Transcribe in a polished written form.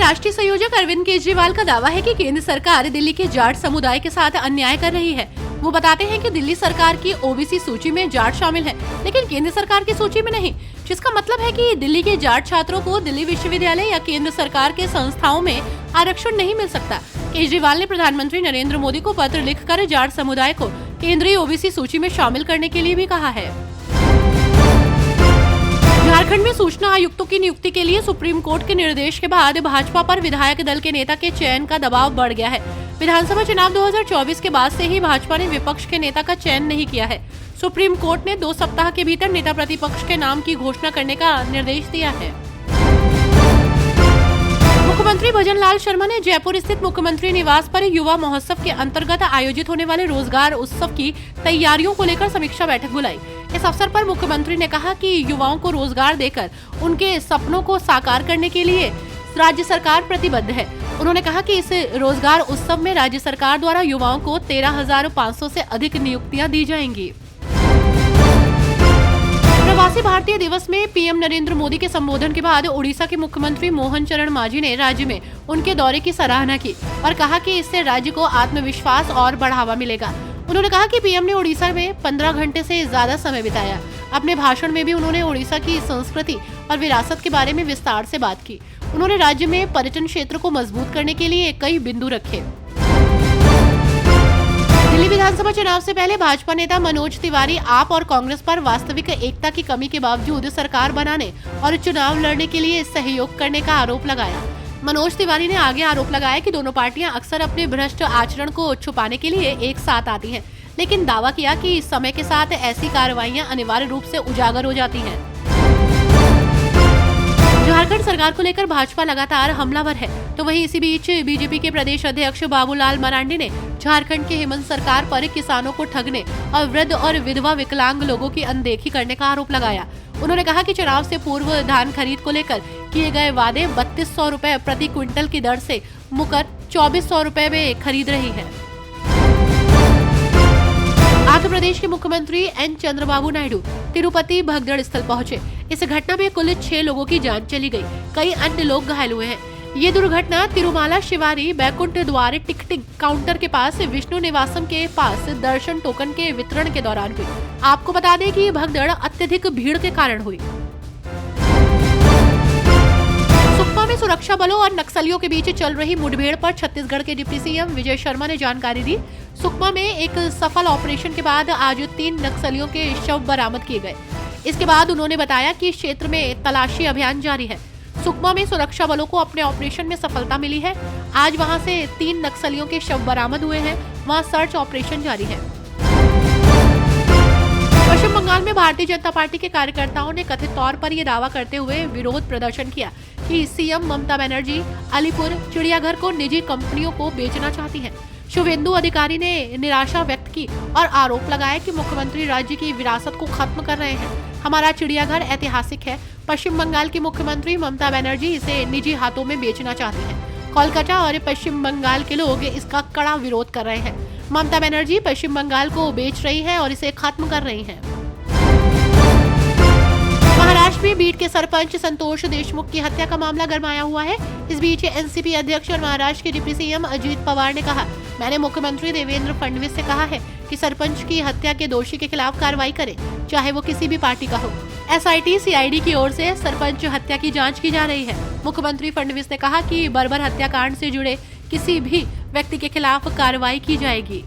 राष्ट्रीय संयोजक अरविंद केजरीवाल का दावा है कि केंद्र सरकार दिल्ली के जाट समुदाय के साथ अन्याय कर रही है। वो बताते हैं कि दिल्ली सरकार की ओबीसी सूची में जाट शामिल है, लेकिन केंद्र सरकार की सूची में नहीं, जिसका मतलब है कि दिल्ली के जाट छात्रों को दिल्ली विश्वविद्यालय या केंद्र सरकार के संस्थाओं में आरक्षण नहीं मिल सकता। केजरीवाल ने प्रधानमंत्री नरेंद्र मोदी को पत्र लिखकर जाट समुदाय को केंद्रीय ओबीसी सूची में शामिल करने के लिए भी कहा है। झारखंड में सूचना आयुक्तों की नियुक्ति के लिए सुप्रीम कोर्ट के निर्देश के बाद भाजपा पर विधायक दल के नेता के चयन का दबाव बढ़ गया है। विधानसभा चुनाव 2024 के बाद से ही भाजपा ने विपक्ष के नेता का चयन नहीं किया है। सुप्रीम कोर्ट ने 2 सप्ताह के भीतर नेता प्रतिपक्ष के नाम की घोषणा करने का निर्देश दिया है। मुख्यमंत्री भजन लाल शर्मा ने जयपुर स्थित मुख्यमंत्री निवास पर युवा महोत्सव के अंतर्गत आयोजित होने वाले रोजगार उत्सव की तैयारियों को लेकर समीक्षा बैठक बुलाई। इस अवसर पर मुख्यमंत्री ने कहा कि युवाओं को रोजगार देकर उनके सपनों को साकार करने के लिए राज्य सरकार प्रतिबद्ध है। उन्होंने कहा कि इस रोजगार उत्सव में राज्य सरकार द्वारा युवाओं को 13,500 से अधिक नियुक्तियां दी जाएंगी। प्रवासी भारतीय दिवस में पीएम नरेंद्र मोदी के संबोधन के बाद उड़ीसा के मुख्यमंत्री मोहन चरण मांझी ने राज्य में उनके दौरे की सराहना की और कहा कि इससे राज्य को आत्मविश्वास और बढ़ावा मिलेगा। उन्होंने कहा कि पीएम ने उड़ीसा में 15 घंटे से ज्यादा समय बिताया। अपने भाषण में भी उन्होंने उड़ीसा की संस्कृति और विरासत के बारे में विस्तार से बात की। उन्होंने राज्य में पर्यटन क्षेत्र को मजबूत करने के लिए कई बिंदु रखे। दिल्ली विधानसभा चुनाव से पहले भाजपा नेता मनोज तिवारी आप और कांग्रेस पर वास्तविक एकता की कमी के बावजूद सरकार बनाने और चुनाव लड़ने के लिए सहयोग करने का आरोप लगाया। मनोज तिवारी ने आगे आरोप लगाया कि दोनों पार्टियां अक्सर अपने भ्रष्ट आचरण को छुपाने के लिए एक साथ आती हैं, लेकिन दावा किया कि समय के साथ ऐसी कार्रवाइयां अनिवार्य रूप से उजागर हो जाती हैं। झारखंड सरकार को लेकर भाजपा लगातार हमलावर है, तो वहीं इसी बीच बीजेपी के प्रदेश अध्यक्ष बाबूलाल मरांडी ने झारखंड की हेमंत सरकार पर किसानों को ठगने और वृद्ध और विधवा विकलांग लोगों की अनदेखी करने का आरोप लगाया। उन्होंने कहा कि चुनाव से पूर्व धान खरीद को लेकर किए गए वादे 3200 रुपए प्रति क्विंटल की दर से मुकर 2400 रुपए में खरीद रही है। आंध्र प्रदेश के मुख्यमंत्री एन चंद्रबाबू नायडू तिरुपति भगदड़ स्थल पहुंचे। इस घटना में कुल 6 लोगों की जान चली गई, कई अन्य लोग घायल हुए हैं। ये दुर्घटना तिरुमाला शिवारी बैकुंठ द्वार टिकटिंग काउंटर के पास विष्णु निवासम के पास दर्शन टोकन के वितरण के दौरान हुई। आपको बता दें कि ये भगदड़ अत्यधिक भीड़ के कारण हुई। सुकमा में सुरक्षा बलों और नक्सलियों के बीच चल रही मुठभेड़ पर छत्तीसगढ़ के डिप्टी सीएम विजय शर्मा ने जानकारी दी। सुकमा में एक सफल ऑपरेशन के बाद आज 3 नक्सलियों के शव बरामद किए गए। इसके बाद उन्होंने बताया कि क्षेत्र में तलाशी अभियान जारी है। सुकमा में सुरक्षा बलों को अपने ऑपरेशन में सफलता मिली है। आज वहां से 3 नक्सलियों के शव बरामद हुए हैं। वहां सर्च ऑपरेशन जारी है। पश्चिम बंगाल में भारतीय जनता पार्टी के कार्यकर्ताओं ने कथित तौर पर यह दावा करते हुए विरोध प्रदर्शन किया कि सीएम ममता बनर्जी अलीपुर चिड़ियाघर को निजी कंपनियों को बेचना चाहती हैं। शुभेंदु अधिकारी ने निराशा व्यक्त की और आरोप लगाया कि मुख्यमंत्री राज्य की विरासत को खत्म कर रहे हैं। हमारा चिड़ियाघर ऐतिहासिक है। पश्चिम बंगाल की मुख्यमंत्री ममता बनर्जी इसे निजी हाथों में बेचना चाहती हैं। कोलकाता और पश्चिम बंगाल के लोग इसका कड़ा विरोध कर रहे हैं। ममता बनर्जी पश्चिम बंगाल को बेच रही है और इसे खत्म कर रही हैं। महाराष्ट्र में बीड के सरपंच संतोष देशमुख की हत्या का मामला गरमाया हुआ है। इस बीच एनसीपी अध्यक्ष और महाराष्ट्र के डिप्टी सीएम अजित पवार ने कहा, मैंने मुख्यमंत्री देवेंद्र फडणवीस से कहा है कि सरपंच की हत्या के दोषी के खिलाफ कार्रवाई करें, चाहे वो किसी भी पार्टी का हो। एसआईटी सीआईडी की ओर से सरपंच हत्या की जांच की जा रही है। मुख्यमंत्री फडणवीस ने कहा कि बर्बर हत्याकांड से जुड़े किसी भी व्यक्ति के खिलाफ कार्रवाई की जाएगी।